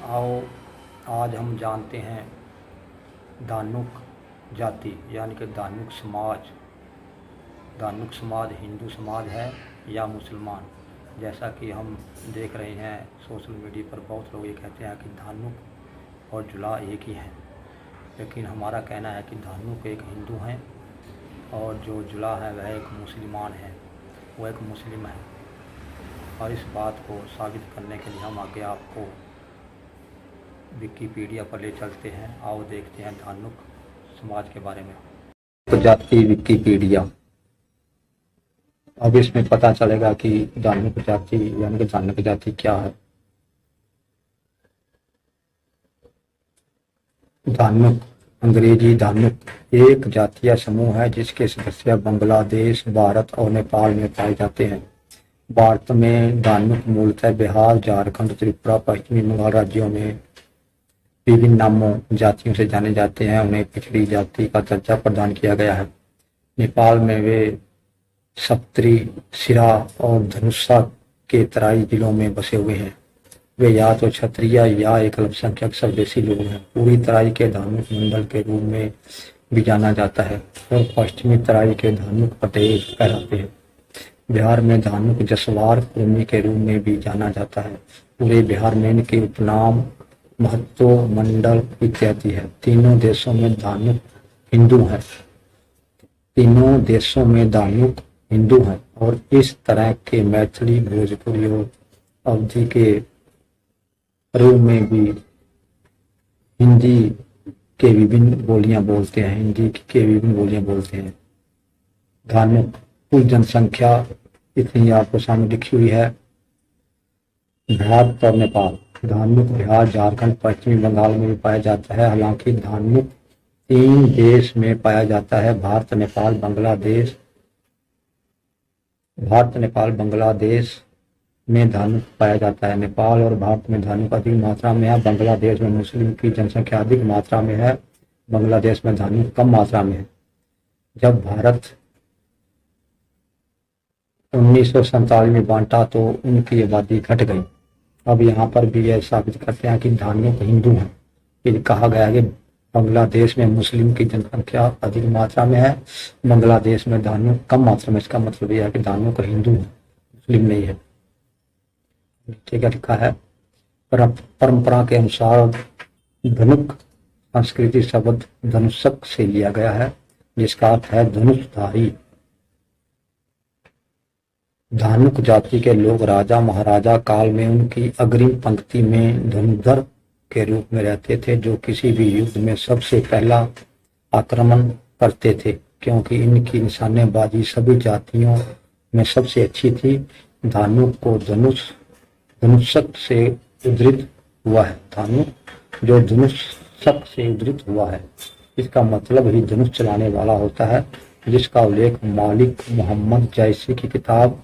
आओ आज हम जानते हैं धानुक जाति यानी कि धानुक समाज। धानुक समाज हिंदू समाज है या मुसलमान। जैसा कि हम देख रहे हैं सोशल मीडिया पर बहुत लोग ये कहते हैं कि धानुक और जुला एक ही हैं, लेकिन हमारा कहना है कि धानुक एक हिंदू हैं और जो जुला है वह एक मुसलमान है, वो एक मुस्लिम है। और इस बात को साबित करने के लिए हम आगे आपको विकिपीडिया पर ले चलते हैं। आओ देखते हैं धानुक समाज के बारे में। जाति विकिपीडिया। अब इसमें पता चलेगा कि धानुक जाति यानी कि धानुक जाति क्या है। धानुक अंग्रेजी धानुक एक जातीय समूह है जिसके सदस्य बांग्लादेश, भारत और नेपाल में पाए जाते हैं। भारत में धानुक मूलतः बिहार, झारखंड, त्रिपुरा, पश्चिमी बंगाल राज्यों में विभिन्न नामों जातियों से जाने जाते हैं। उन्हें पिछड़ी जाति का दर्जा प्रदान किया गया है। नेपाल में वे सप्तरी, सिरा और धनुषा के तराई जिलों में बसे हुए हैं। वे या तो क्षत्रिय या एक अल्पसंख्यक स्वदेशी लोग हैं। पूरी तराई के धानुक मंडल के रूप में भी जाना जाता है और पश्चिमी तराई के धानुक पटेल कहलाते हैं। बिहार में धानुक जसवार कुर्मी के रूप में भी जाना जाता है। पूरे बिहार में इनके उपनाम महतो, मंडल इत्यादि है। तीनों देशों में धानुक हिंदू हैं। तीनों देशों में धानुक हिंदू हैं और इस तरह के मैथिली, भोजपुरी और अवधी के रूप में भी हिंदी के विभिन्न बोलियां बोलते हैं। हिंदी के विभिन्न बोलियां बोलते हैं। धानुक कुल जनसंख्या इतनी आपको सामने लिखी हुई है। भारत और नेपाल। धानुक बिहार, झारखंड, पश्चिमी बंगाल में भी पाया जाता है। हालांकि धानुक 3 देश में पाया जाता है, भारत, नेपाल, बांग्लादेश में धानुक पाया जाता है। नेपाल और भारत में धानुक अधिक मात्रा में है। बांग्लादेश में मुस्लिम की जनसंख्या अधिक मात्रा में है। बांग्लादेश में धानुक कम मात्रा में है। जब भारत 1947 में बांटा तो उनकी आबादी घट गई। अब यहाँ पर भी यह साबित करते हैं कि धानुक हिंदू हैं। ये कहा गया है कि बांग्लादेश में मुस्लिम की जनसंख्या अधिक मात्रा में है, बांग्लादेश में धानुक कम मात्रा में। इसका मतलब यह है कि धानुक हिंदू है, मुस्लिम नहीं है। ठीक है, लिखा है। परंपरा के अनुसार धनुक संस्कृति शब्द धनुषक से लिया गया है, जिसका अर्थ है धनुषधारी। धानुक जाति के लोग राजा महाराजा काल में उनकी अग्रिम पंक्ति में धनुर्धर के रूप में रहते थे, जो किसी भी युद्ध में सबसे पहला आक्रमण करते थे, क्योंकि इनकी निशानेबाजी सभी जातियों में सबसे अच्छी थी। धानुक को धनुषक से उद्धृत हुआ है। धानुक जो धनुषक से उद्धृत हुआ है, इसका मतलब ही धनुष चलाने वाला होता है, जिसका उल्लेख मालिक मोहम्मद जैसी की किताब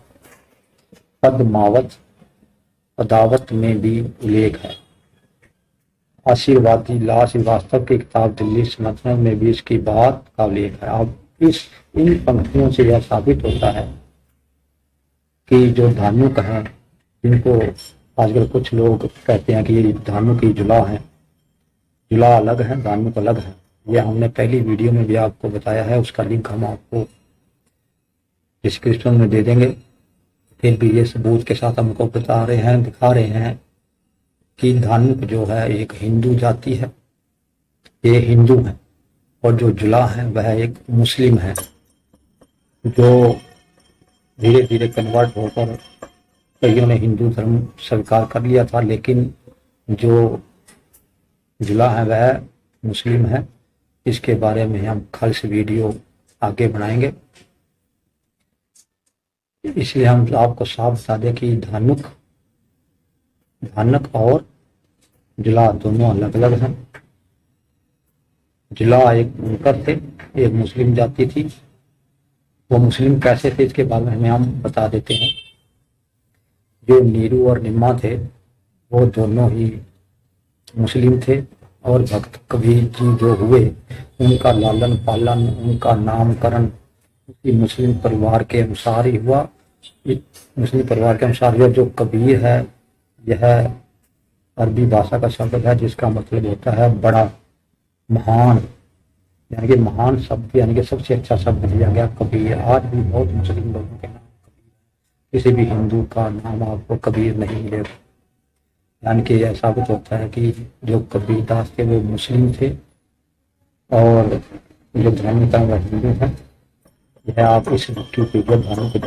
पदावत में भी उल्लेख है। आशीर्वादी लाल श्रीवास्तव की किताब दिल्ली सल्तनत में भी इसकी बात का उल्लेख है। अब इन पंक्तियों से यह साबित होता है कि जो धानुक हैं, जिनको आजकल कुछ लोग कहते हैं कि ये धानुक की जुला है, जुला अलग है, धानुक अलग है। यह हमने पहली वीडियो में भी आपको बताया है, उसका लिंक हम आपको डिस्क्रिप्शन में दे देंगे। फिर भी ये सबूत के साथ हमको दिखा रहे हैं कि धानुक जो है एक हिंदू जाति है, ये हिंदू है। और जो जुला है वह एक मुस्लिम है, जो धीरे धीरे कन्वर्ट होकर कईयों ने हिंदू धर्म स्वीकार कर लिया था, लेकिन जो जुला है वह मुस्लिम है। इसके बारे में हम खास वीडियो आगे बनाएंगे। इसलिए हम आपको साफ बता दें कि धानुक और जुला दोनों अलग अलग हैं। जुला एक बुनकर थे, एक मुस्लिम जाति थी। वो मुस्लिम कैसे थे इसके बारे में हम बता देते हैं। जो नीरू और निम्मा थे वो दोनों ही मुस्लिम थे और भक्त कबीर जी जो हुए उनका लालन पालन, उनका नामकरण मुस्लिम परिवार के अनुसार ही हुआ। मुस्लिम परिवार के अनुसार यह जो कबीर है यह अरबी भाषा का शब्द है जिसका मतलब होता है बड़ा, महान। यानी कि महान शब्द यानी कि सबसे अच्छा शब्द दिया गया कबीर। आज भी बहुत मुस्लिम लोगों के नाम कबीर, किसी भी हिंदू का नाम आपको कबीर नहीं मिलेगा। यानी कि यह साबित होता है कि जो कबीरदास थे वो मुस्लिम थे और जो धर्म का वह हिंदू है। यह आप इस विकिपीडिया धर्म की